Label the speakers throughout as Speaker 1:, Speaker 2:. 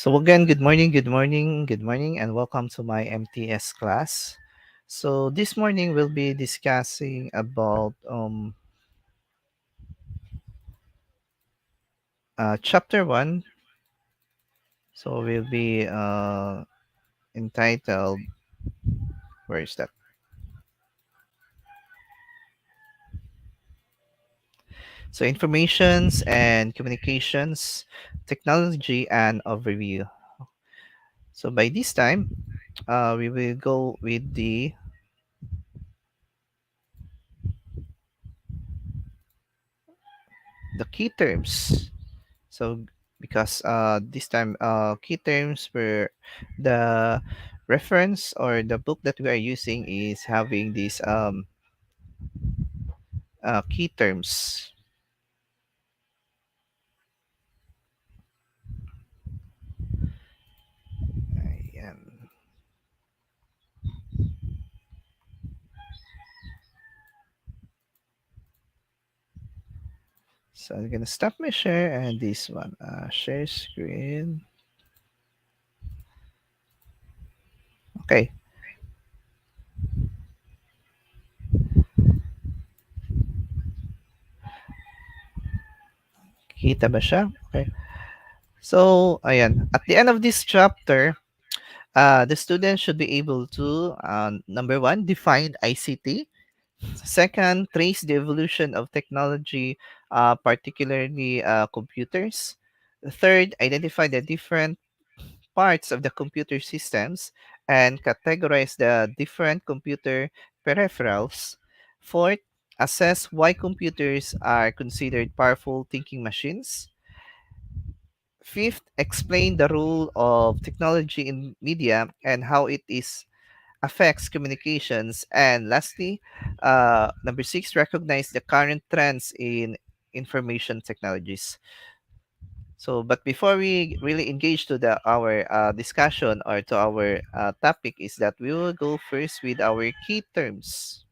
Speaker 1: So again, good morning, good morning, good morning, and welcome to my MTS class. So this morning we'll be discussing about chapter one. So we'll be entitled, where is that? So informations and communications, technology and overview. So by this time, we will go with the key terms. So because this time key terms were the reference or the book that we are using is having these key terms. Ayan. So I'm gonna stop my share and this one share screen. Okay, kita ba siya? Okay. So ayan, at the end of this chapter, the student should be able to number one, define ICT. Second, trace the evolution of technology, particularly computers. Third, identify the different parts of the computer systems and categorize the different computer peripherals. Fourth, assess why computers are considered powerful thinking machines. Fifth, explain the role of technology in media and how it is affects communications. And lastly, number six, recognize the current trends in information technologies. So, but before we really engage to the our discussion or to our topic, is that we will go first with our key terms.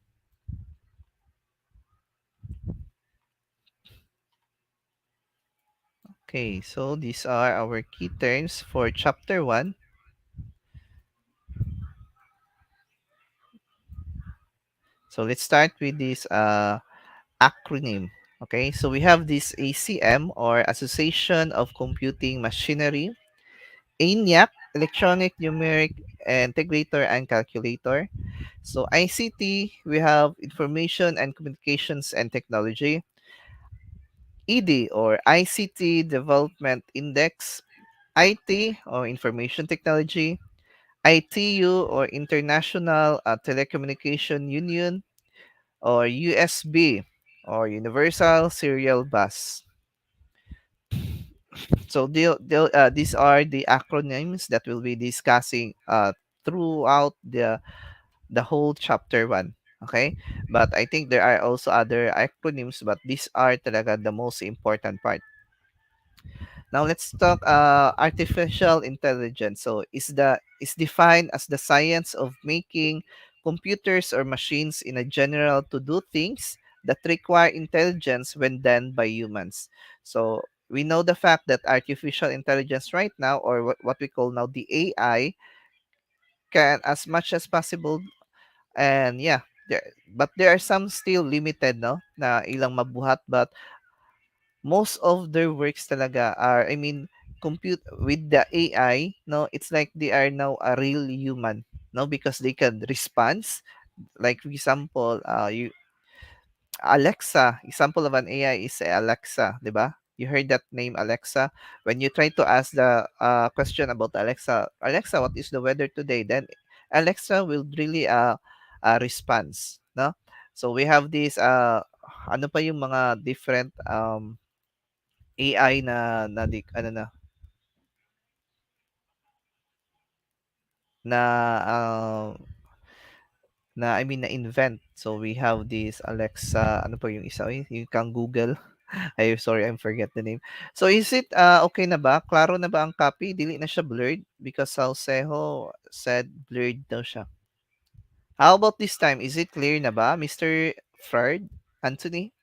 Speaker 1: Okay, so these are our key terms for chapter one. So let's start with this acronym. Okay, so we have this ACM or Association of Computing Machinery, ENIAC, Electronic Numeric Integrator and Calculator. So ICT, we have Information and Communications and Technology. ED or ICT Development Index. IT or Information Technology. ITU or International Telecommunication Union. Or USB or Universal Serial Bus. So these are the acronyms that we'll be discussing throughout the whole chapter 1. Okay? But I think there are also other acronyms, but these are talaga the most important part. Now let's talk artificial intelligence. So is defined as the science of making computers or machines in a general to do things that require intelligence when done by humans. So we know the fact that artificial intelligence right now, or what we call now the AI, can as much as possible. And yeah, but there are some still limited, no, na ilang mabuhat, but most of their works talaga are, I mean, compute with the AI, no, it's like they are now a real human, no, because they can respond. Like for example, you Alexa, example of an AI is Alexa, 'di ba? You heard that name Alexa. When you try to ask the question about Alexa, Alexa, what is the weather today? Then Alexa will really response, no? So we have this ano pa yung mga different AI ano na uh, na I mean na invent. So we have this Alexa, ano pa yung isa, yung kang Google. Ay, sorry, I forget the name. So is it okay na ba? Klaro na ba ang copy? Dili na siya blurred because Salcejo said blurred daw siya. How about this time? Is it clear na ba, Mr. Ferd? Anthony?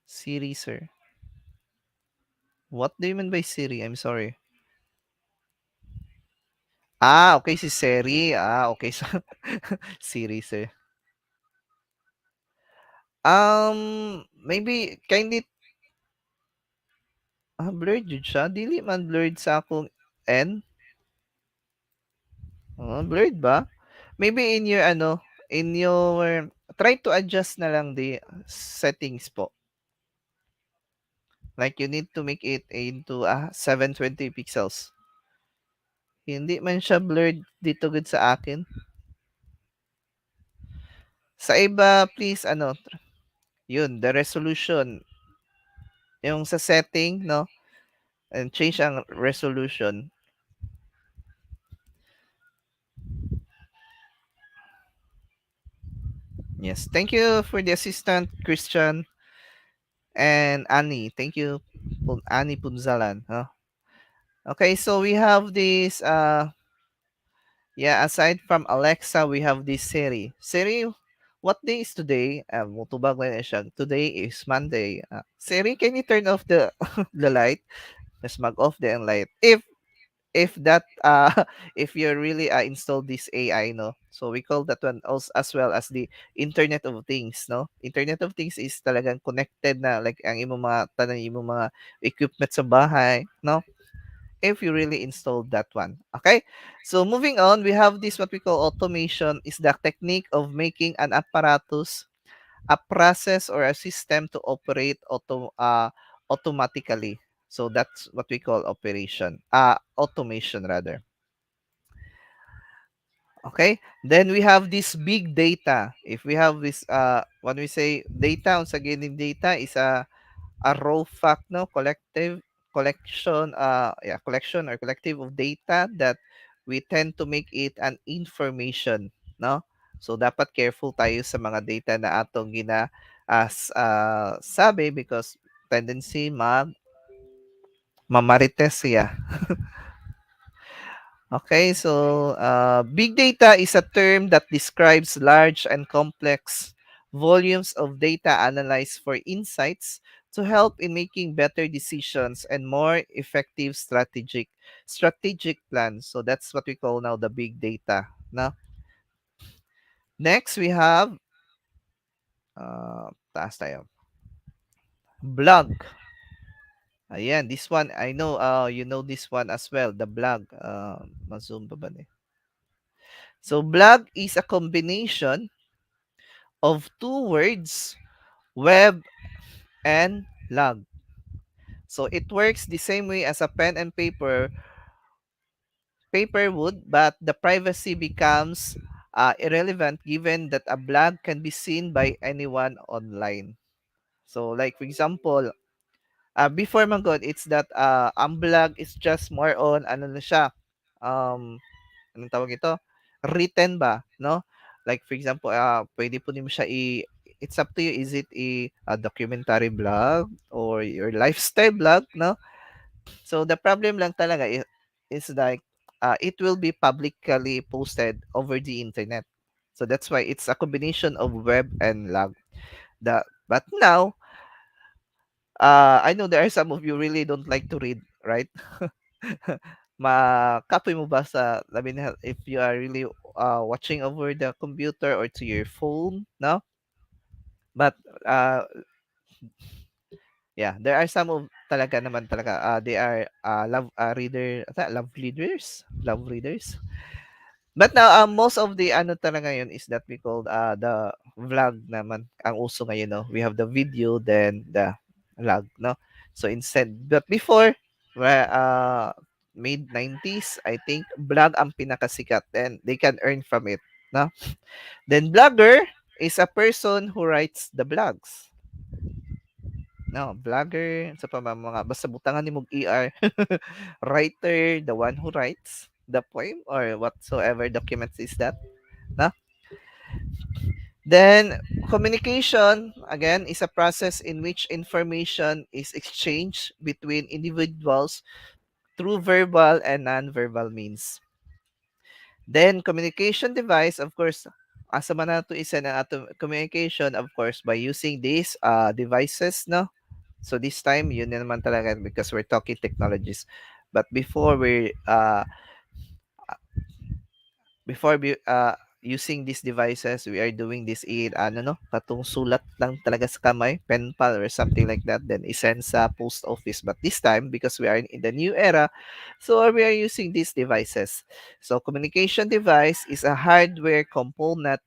Speaker 1: Siri, sir. What do you mean by Siri? I'm sorry. Ah, okay, si Siri. Ah, okay. So, Siri, sir. Maybe kindly blurred jud siya. Dili man blurred sa akong end. Blurred ba? Maybe in your in your try to adjust na lang the settings po. Like you need to make it into 720 pixels. Hindi man siya blurred dito gud sa akin. Sa iba, please, yun, the resolution, yung sa setting, no? And change ang resolution. Yes. Thank you for the assistant, Christian and Annie. Thank you, Annie Punzalan. Huh? Okay, so we have this, yeah, aside from Alexa, we have this Siri. Siri, what day is today? Mutubag na siya. Today is Monday. Siri, can you turn off the the light? Let's mag-off the light. If that if you really install this AI, no, so we call that one also as well as the Internet of Things, no. Internet of Things is talagang connected na, like ang imong mga tanan imong mga equipment sa bahay, no, if you really installed that one. Okay, so moving on, we have this what we call automation, is the technique of making an apparatus, a process or a system to operate automatically. So that's what we call automation rather. Okay, then we have this big data. If we have this when we say data, once again, in data is a raw fact, no, collection or collective of data that we tend to make it an information, no. So dapat careful tayo sa mga data na atong as sabi, because tendency mamarites siya. Okay, so big data is a term that describes large and complex volumes of data analyzed for insights to help in making better decisions and more effective strategic plans. So that's what we call now the big data. Now, next we have taas tayo. Blog. Ayan, this one I know you know this one as well, the blog. Ma-zoom pa ba ni? So blog is a combination of two words, web and log. So it works the same way as a pen and paper would, but the privacy becomes irrelevant given that a blog can be seen by anyone online. So like for example, before man god, it's that ang blog is just more on ano na siya, um anong tawag ito? Written ba, no? Like for example, pwede po nimo siya it's up to you, is it a documentary blog or your lifestyle blog, no? So the problem lang talaga is like it will be publicly posted over the internet. So that's why it's a combination of web and log. But now, I know there are some of you really don't like to read, right? Makapoy mo ba sa, I mean, if you are really watching over the computer or to your phone, no? But uh, yeah, there are some of talaga naman talaga, they are love readers. But now, most of the ano talaga yun is that we call the vlog naman ang uso ngayon, no? We have the video, then the vlog, no? So instead, but before, where mid 90s, I think vlog ang pinakasikat, and they can earn from it, no? Then blogger is a person who writes the blogs. No, vlogger, sa pa mga basta butangan ni mog ER. Writer, the one who writes the poem or whatsoever documents is that, no? Then communication again is a process in which information is exchanged between individuals through verbal and non-verbal means. Then communication device, of course, asa man nato isa na ato communication, of course, by using these devices, no? So this time, yun na naman talaga because we're talking technologies. But before using these devices, we are doing this in ano no, patong sulat lang talaga sa kamay, pen pal or something like that, then isend sa post office. But this time, because we are in the new era, so we are using these devices. So communication device is a hardware component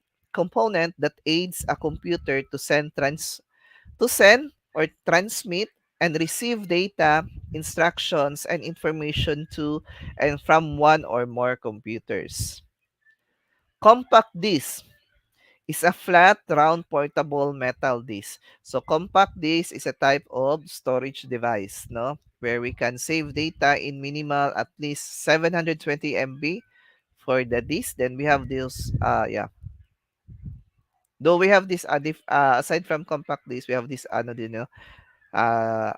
Speaker 1: that aids a computer to send or transmit and receive data, instructions, and information to and from one or more computers. Compact disc is a flat, round, portable metal disc. So compact disc is a type of storage device, no, where we can save data in minimal at least 720 MB for the disc. Then we have this, yeah. Though we have this, aside from compact disc, we have this, ano din, no?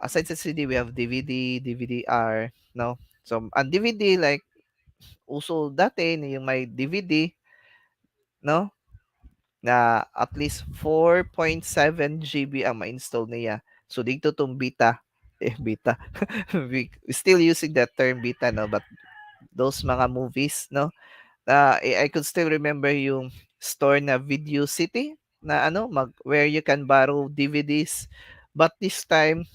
Speaker 1: Aside sa CD, we have DVD, DVD-R, no? So, ang DVD, like, uso dati, yung may DVD, no? Na at least 4.7 GB ang ma-install niya. So dito tong beta, beta. We still using that term beta, no, but those mga movies, no, I could still remember yung store na Video City na ano where you can borrow DVDs, but this time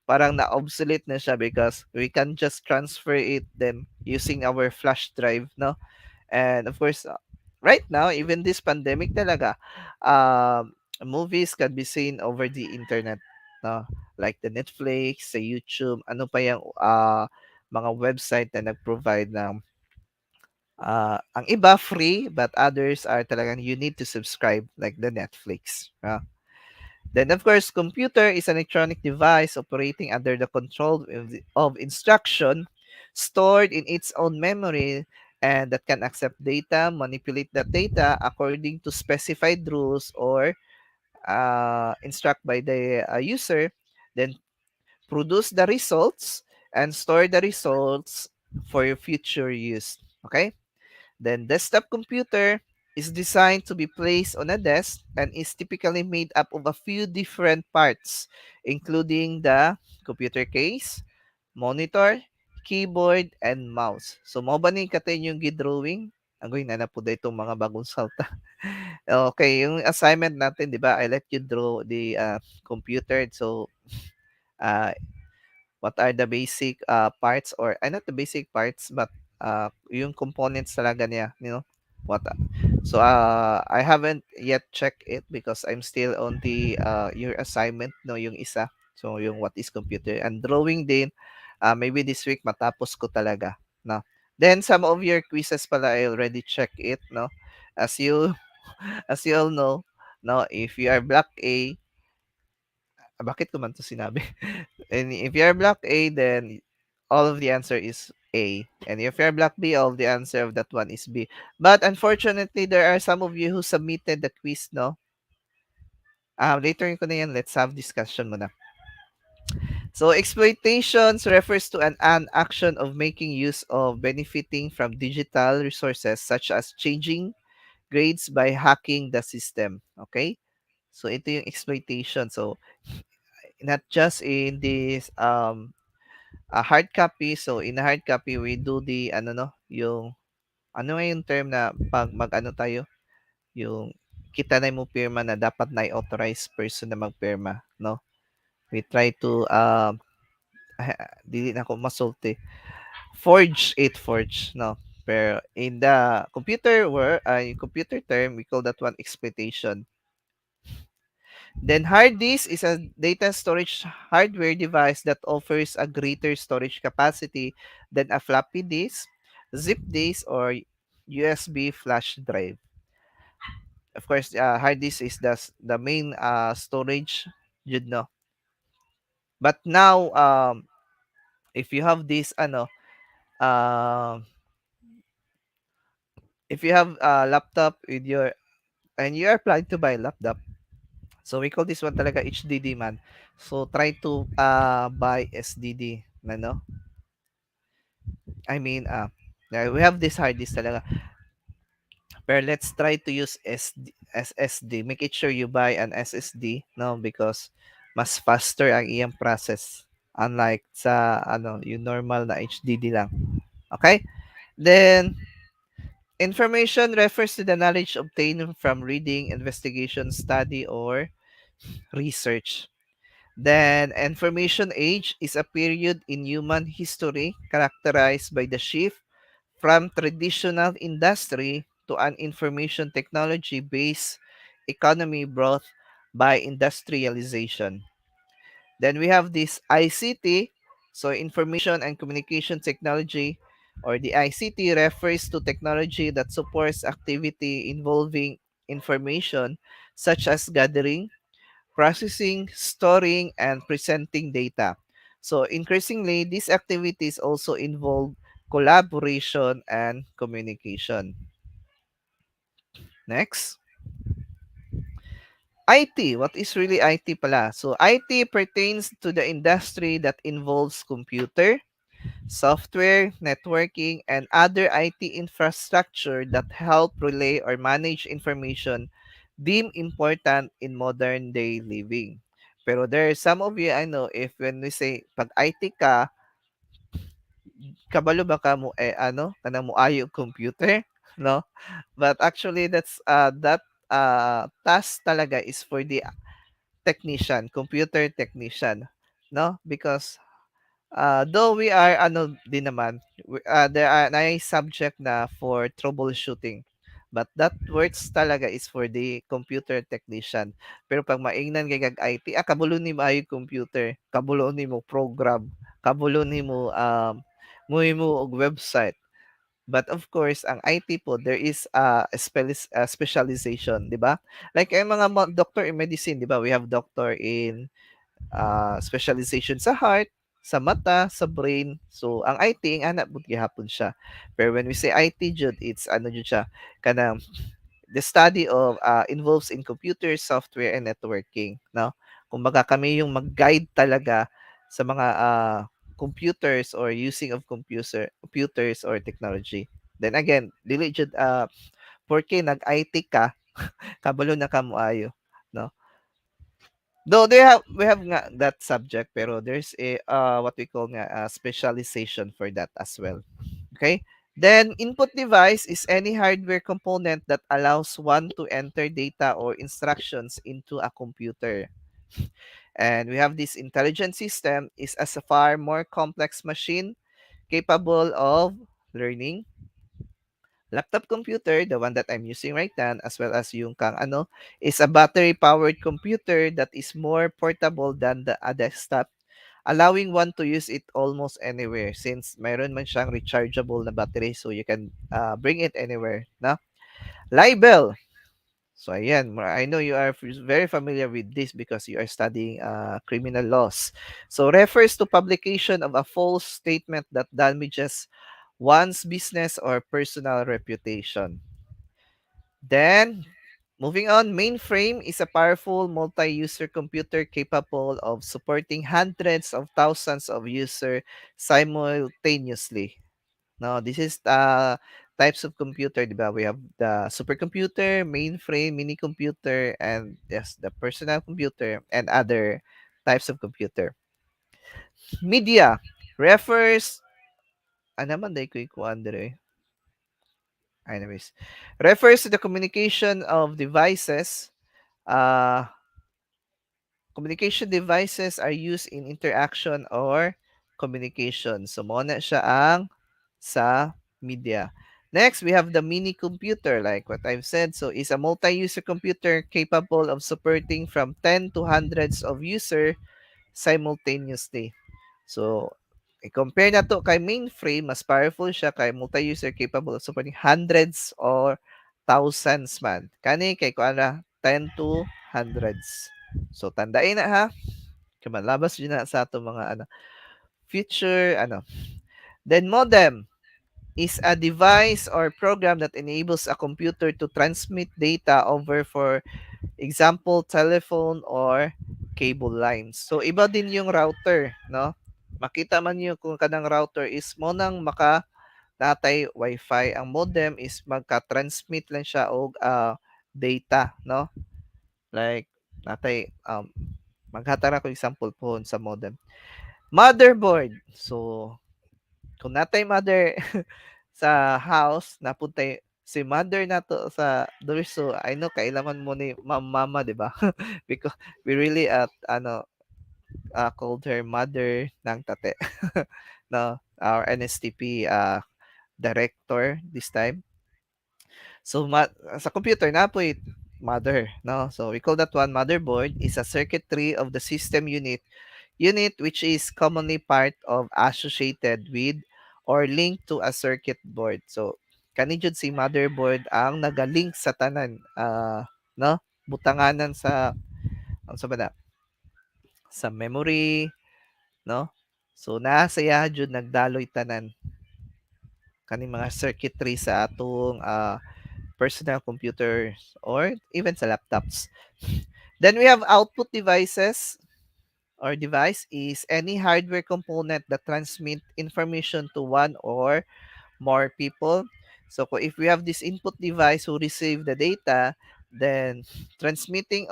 Speaker 1: parang na-obsolete na siya because we can just transfer it them using our flash drive, no. And of course, right now, even this pandemic talaga, movies can be seen over the internet, no? Like the Netflix, the YouTube, ano pa yung mga website na nag-provide ng ang iba free, but others are talagang you need to subscribe, like the Netflix. Then, of course, computer is an electronic device operating under the control of instruction stored in its own memory and that can accept data, manipulate that data according to specified rules or instruct by the user, then produce the results and store the results for your future use. Okay? Then desktop computer is designed to be placed on a desk and is typically made up of a few different parts, including the computer case, monitor, keyboard, and mouse. So, mo ba ni katin yung gidrawing? Agoy na po da itong mga bagong salta. Okay, yung assignment natin, di ba? I let you draw the computer. So, uh, what are the basic parts or not the basic parts but yung components talaga niya, you know what so I haven't yet checked it because I'm still on the your assignment, no, yung isa, so yung what is computer and drawing din, maybe this week matapos ko talaga, no. Then some of your quizzes pala I already check it, no, as you as you all know, no, if you are block A, bakit ko man to sinabi? And if you're block A, then all of the answer is A. And if you're block B, all of the answer of that one is B. But unfortunately, there are some of you who submitted the quiz, no? Later ko na yan. Let's have discussion muna. So, exploitations refers to an action of making use of benefiting from digital resources such as changing grades by hacking the system. Okay? So, ito yung exploitation. So, not just in this a hard copy. So in a hard copy, we do the ano no, yung ano nga yung term na pag mag-ano tayo, yung kita na mo pirma na dapat na authorized person na magpirma, no? We try to dili na ako masulti. Forge, no? Pero in the computer term, we call that one exploitation. Then hard disk is a data storage hardware device that offers a greater storage capacity than a floppy disk, zip disk, or USB flash drive. Of course, hard disk is the main storage, you know. But now, if you have this, um, if you have a laptop with your, and you are planning to buy a laptop, so we call this one talaga HDD man. So try to buy SDD na, no? I mean, yeah, we have this hard disk talaga. Pero let's try to use SSD. Make it sure you buy an SSD, no? Because mas faster ang iyang process unlike sa yung normal na HDD lang. Okay? Then information refers to the knowledge obtained from reading, investigation, study, or research. Then, information age is a period in human history characterized by the shift from traditional industry to an information technology based economy brought by industrialization. Then we have this ICT, so information and communication technology, or the ICT refers to technology that supports activity involving information such as gathering, processing, storing, and presenting data. So increasingly, these activities also involve collaboration and communication. Next, IT. What is really IT pala? So IT pertains to the industry that involves computer, software, networking, and other IT infrastructure that help relay or manage information deemed important in modern day living. Pero there are some of you I know if when we say pag IT ka, kabalo ba ka mo kanang mo ayo computer, no? But actually that task talaga is for the technician, computer technician, no? Because though we are din naman, there are nice subject na for troubleshooting. But that works talaga is for the computer technician. Pero pag maingnan kay kag IT, kabulo ni mo ay computer, kabulo ni mo program, kabulo ni mo mo og website. But of course, ang IT po, there is a specialization, di ba? Like ang mga doctor in medicine, di ba? We have doctor in specialization sa heart, sa mata, sa brain. So, ang IT, ang anak po gihapon siya. Pero when we say IT, jud, it's jud siya, kanang the study of involves in computer, software, and networking. No? Kumbaga kami yung mag-guide talaga sa mga computers or using of computers or technology. Then again, dili jud porke nag-IT ka, kabalo na kamo ayo, no? Though we have nga that subject pero there's a what we call nga specialization for that as well. Okay? Then input device is any hardware component that allows one to enter data or instructions into a computer. And we have this intelligent system is as a far more complex machine capable of learning. Laptop computer, the one that I'm using right now, as well as yung kang is a battery-powered computer that is more portable than a desktop, allowing one to use it almost anywhere since mayroon man siyang rechargeable na battery so you can bring it anywhere. Na? Libel. So ayan, I know you are very familiar with this because you are studying criminal laws. So refers to publication of a false statement that damages one's business or personal reputation. Then, moving on, mainframe is a powerful multi-user computer capable of supporting hundreds of thousands of users simultaneously. Now, this is types of computer, di ba? We have the supercomputer, mainframe, mini computer, and yes, the personal computer and other types of computer. Media refers, naman dahil ko ikuan dire. Anyways, refers to the communication of devices. Uh, Communication devices are used in interaction or communication. So, mo na siya ang sa media. Next, we have the mini computer, like what I've said. So, is a multi-user computer capable of supporting from 10 to hundreds of users simultaneously. So, i-compare na to kay mainframe, mas powerful siya kay multi-user capable of supporting hundreds or thousands man. Kani kay ko ana 10 to hundreds. So, tandain na ha. Kamalabas yun na sa ato mga future Then modem is a device or program that enables a computer to transmit data over, for example, telephone or cable lines. So iba din yung router, no? Makita man niyo kung kanang router is mo nang maka natay wifi. Ang modem is magka-transmit lang siya og data, no? Like natay Maghatara ko example po sa modem. Motherboard. So, kung natay mother sa house, napunta si mother na to sa door. So, I know, kailangan mo ni mama, di ba? Because we really, called her mother ng tate. No, our NSTP director this time. So sa computer na po mother, no? So we call that one motherboard is a circuitry of the system unit which is commonly part of associated with or linked to a circuit board. So kani jud si motherboard ang nagalink sa tanan no? Butanganan sa ano sa ba na? Sa memory, no? So naa saya jud nagdaloy tanan kani mga circuitry sa atong personal computers or even sa laptops. Then we have output devices or device is any hardware component that transmit information to one or more people. So if we have this input device who receive the data, then transmitting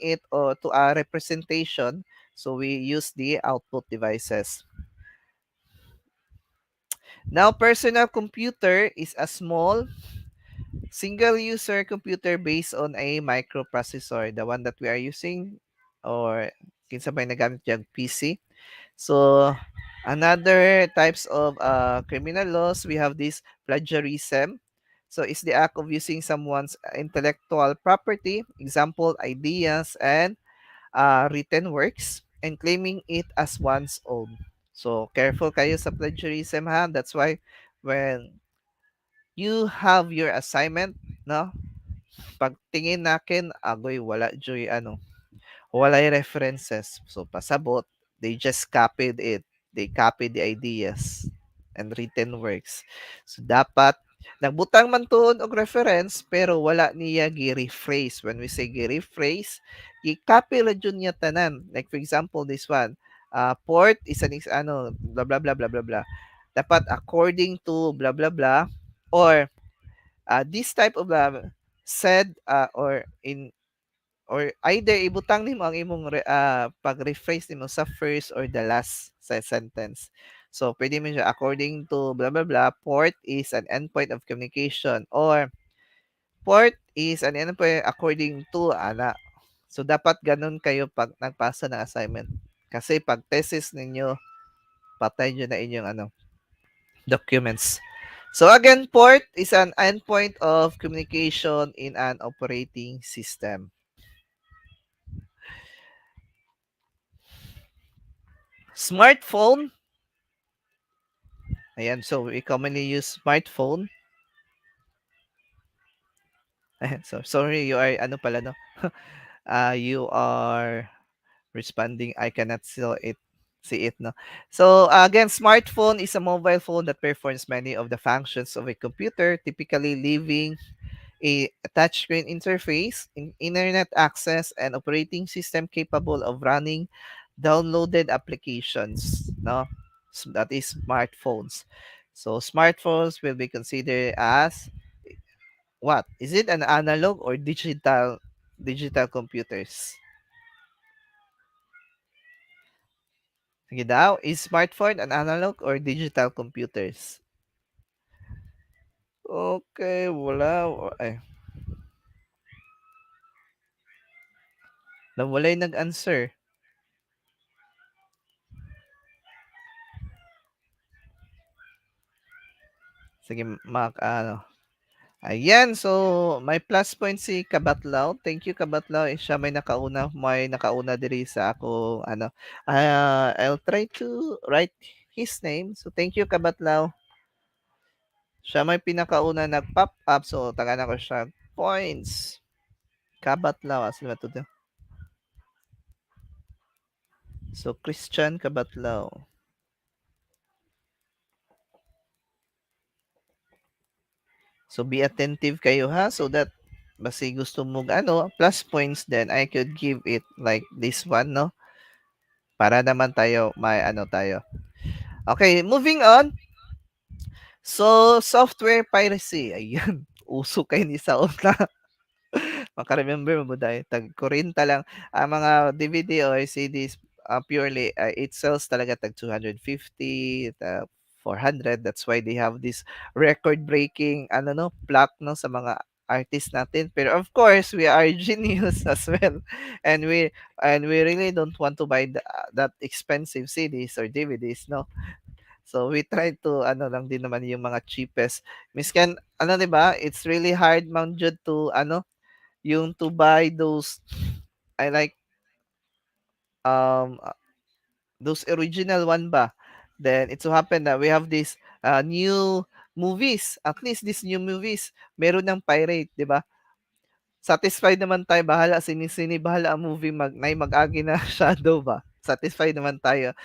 Speaker 1: it or to a representation. So we use the output devices. Now personal computer is a small single user computer based on a microprocessor, the one that we are using or kinsa may nagamit yung PC. So another types of criminal laws, we have this plagiarism. So it's the act of using someone's intellectual property, example, ideas and written works and claiming it as one's own. So careful kayo sa plagiarism ha. That's why when you have your assignment, no? Pagtingin nakin, agoy wala joy walay references. So pasabot, they just copied it. They copied the ideas and written works. So dapat nagbutang man tuon og reference pero wala niya gi-rephrase. When we say gi-rephrase, i-copy ra jud niya tanan. Like for example, this one, port is an blah blah blah blah blah blah. Dapat according to blah blah blah or this type of said or either ibutang nimo ang imong pag-rephrase nimo sa first or the last sa sentence. So pwede mo siya according to blah blah blah, port is an endpoint of communication or port is an endpoint according to So dapat ganun kayo pag nagpasa ng assignment. Kasi pag thesis ninyo, patay nyo na inyong documents. So again, port is an endpoint of communication in an operating system. Smartphone. Ayan, so we commonly use smartphone. Ayan, so sorry, you are pala no. You are responding. I cannot see it no. So again, smartphone is a mobile phone that performs many of the functions of a computer, typically leaving a touchscreen interface, internet access, and operating system capable of running downloaded applications. No, so that is smartphones. So smartphones will be considered as what? Is it an analog or digital computers? Sige daw, is smartphone an analog or digital computers? Okay, wala. Ay, nawalay nag-answer. Sige, ayan, so may plus point si Kabatlaw. Thank you Kabatlaw. Siya may nakauna diri sa ako I'll try to write his name. So thank you Kabatlaw. Siya may pinakauna nag-pop up so taga na ko siya points. Kabatlaw as ba to? So Christian Kabatlaw. So be attentive kayo ha so that basi gusto mo plus points then I could give it like this one no para naman tayo may tayo. Okay, moving on. So software piracy ayan uso kay ni sa una. Maka-remember mo dahil tag 40 lang ang mga DVD or CDs, purely, it sells talaga tag 250, 400. That's why they have this record-breaking ano 'no, plaque 'no, sa mga artist natin. Pero of course, we are genius as well, and we really don't want to buy that expensive CDs or DVDs 'no. So we try to ano lang din naman yung mga cheapest. Miskan ano 'di ba, it's really hard Ma'am Jud to ano, yung to buy those I like um uh, those original one ba. Then it so happen that we have this new movies. At least these new movies meron ng pirate, 'di ba? Satisfied naman tayo bahala sini-sini bahala ang movie mag-agi na shadow ba. Satisfied naman tayo,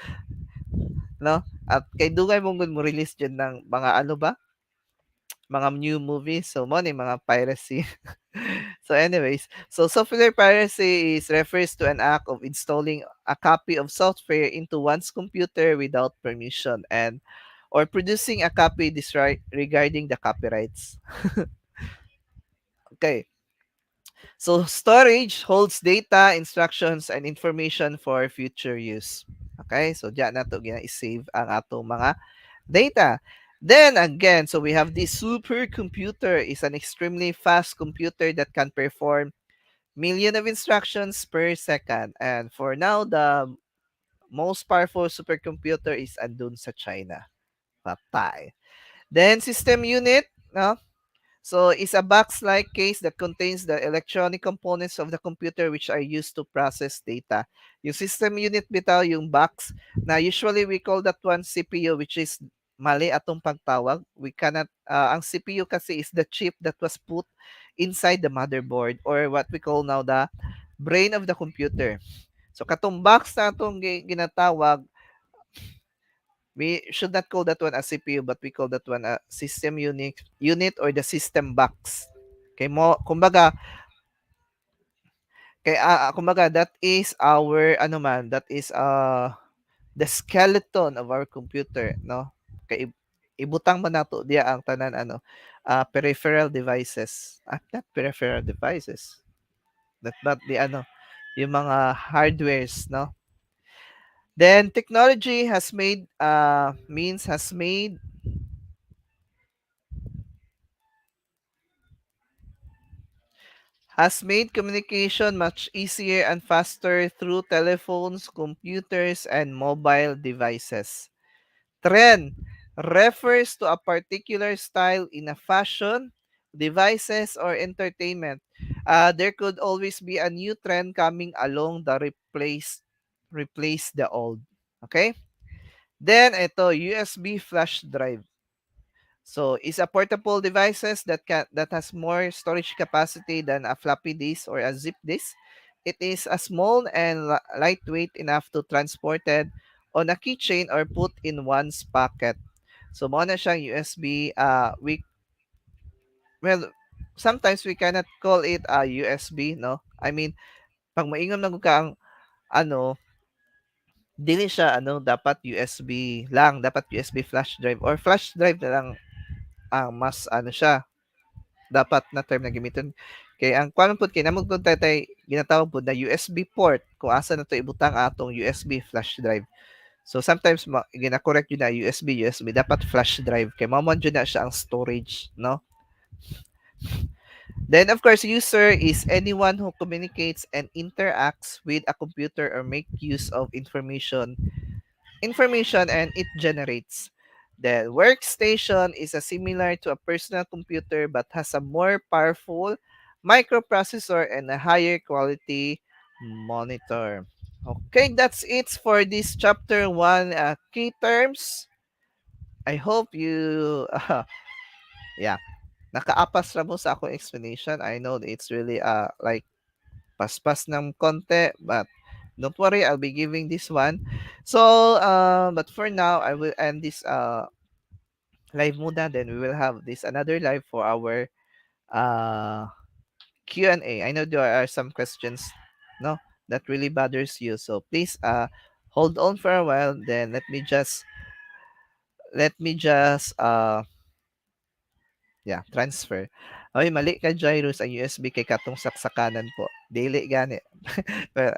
Speaker 1: no? At kay dugay mong mo release dyan ng mga ano ba? Mga new movies. So mo ni mga piracy. So anyways, so software piracy is refers to an act of installing a copy of software into one's computer without permission and or producing a copy disregarding the copyrights. Okay. So storage holds data, instructions, and information for future use. Okay? So diyan na to gina-save ang atong mga data. Then again, so we have this supercomputer is an extremely fast computer that can perform million of instructions per second. And for now, the most powerful supercomputer is andun sa China. Patay. Then system unit, no? So it's a box-like case that contains the electronic components of the computer which are used to process data. Yung system unit bitaw, yung box, na usually we call that one CPU which is mali atong pagtawag. We cannot, ang CPU kasi is the chip that was put inside the motherboard or what we call now the brain of the computer. So katong box na atong ginatawag, we should not call that one a CPU, but we call that one a system unit or the system box. Kay mo, kumbaga that is our ano man, that is the skeleton of our computer, no? Kay ibutang man nato diya ang tanan ano, peripheral devices. Not peripheral devices. That not the ano, yung mga hardwares, no? Then technology has made communication much easier and faster through telephones, computers, and mobile devices. Trend refers to a particular style in a fashion, devices, or entertainment. There could always be a new trend coming along the replace the old. Okay? Then ito, USB flash drive. So, it's a portable devices that has more storage capacity than a floppy disk or a zip disk. It is a small and lightweight enough to transported on a keychain or put in one's pocket. So, mo na siyang USB. Well, sometimes we cannot call it a USB, no? I mean, pag maingon na ka ang ano, dili siya ano, dapat USB lang, dapat USB flash drive or flash drive na lang ang mas ano siya, dapat na term na gamiton. Kay ang kuan pud kay namog pud tay ginatawag pud na USB port kung asa na to ibutang atong USB flash drive. So sometimes gina-correct yun na USB dapat flash drive kay mao man jud na siya ang storage, no? Then of course user is anyone who communicates and interacts with a computer or make use of information and it generates. The workstation is a similar to a personal computer but has a more powerful microprocessor and a higher quality monitor. Okay, that's it for this chapter 1 key terms. I hope you yeah, nakaapas ra mo sa akong explanation. I know that it's really like paspas ng konti, but don't worry, I'll be giving this one. So, but for now, I will end this live muna. Then we will have this another live for our uh, Q&A. I know there are some questions, no, that really bothers you. So please hold on for a while. Then let me just yeah, transfer. Oy, mali ka Jairus, ang USB kay katong saksakanan po. Dili gani. Well,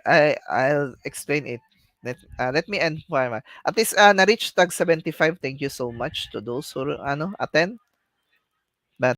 Speaker 1: I'll explain it. Let me inform. At least na-reach tag 75. Thank you so much to those who attend.